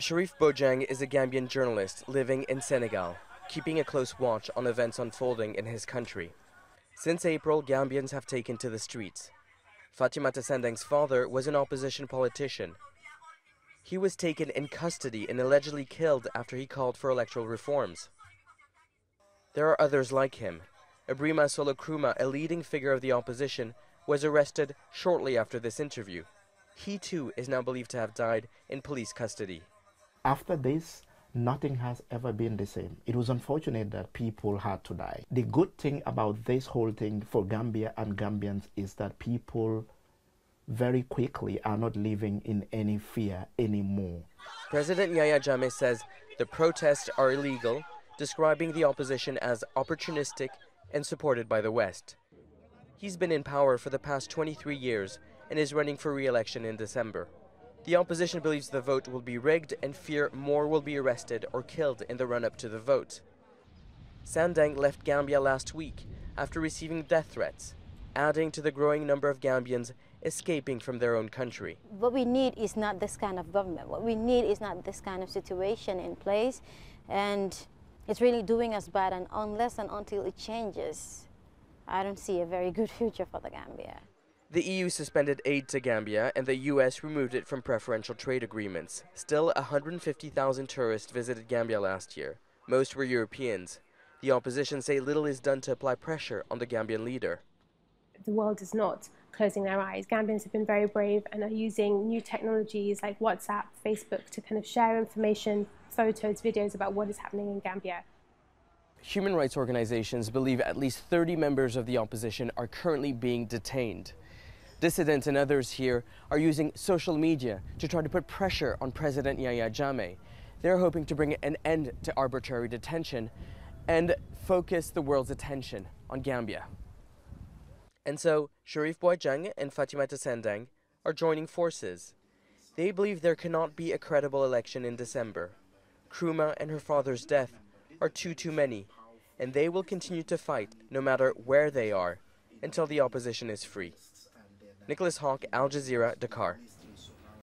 Sharif Bojang is a Gambian journalist living in Senegal, keeping a close watch on events unfolding in his country. Since April, Gambians have taken to the streets. FATOUMATA SANDENG's father was an opposition politician. He was taken in custody and allegedly killed after he called for electoral reforms. There are others like him. SABRINA Solo Kruma, a leading figure of the opposition, was arrested shortly after this interview. He too is now believed to have died in police custody. After this, nothing has ever been the same. It was unfortunate that people had to die. The good thing about this whole thing for Gambia and Gambians is that people very quickly are not living in any fear anymore. President Yayah Jammeh says the protests are illegal, describing the opposition as opportunistic and supported by the West. He's been in power for the past 23 years and is running for re-election in December. The opposition believes the vote will be rigged and fear more will be arrested or killed in the run-up to the vote. SANDENG left Gambia last week after receiving death threats, adding to the growing number of Gambians escaping from their own country. What we need is not this kind of government. What we need is not this kind of situation in place, and it's really doing us bad, and unless and until it changes, I don't see a very good future for the Gambia. The EU suspended aid to Gambia and the US removed it from preferential trade agreements. Still, 150,000 tourists visited Gambia last year. Most were Europeans. The opposition say little is done to apply pressure on the Gambian leader. The world is not closing their eyes. Gambians have been very brave and are using new technologies like WhatsApp, Facebook to kind of share information, photos, videos about what is happening in Gambia. Human rights organizations believe at least 30 members of the opposition are currently being detained. Dissidents and others here are using social media to try to put pressure on President Yayah Jammeh. They're hoping to bring an end to arbitrary detention and focus the world's attention on Gambia. And so, Sharif Bojang and FATOUMATA SANDENG are joining forces. They believe there cannot be a credible election in December. Kruma and her father's death are too many, and they will continue to fight no matter where they are until the opposition is free. Nicolas, Haque, Al Jazeera, Dakar.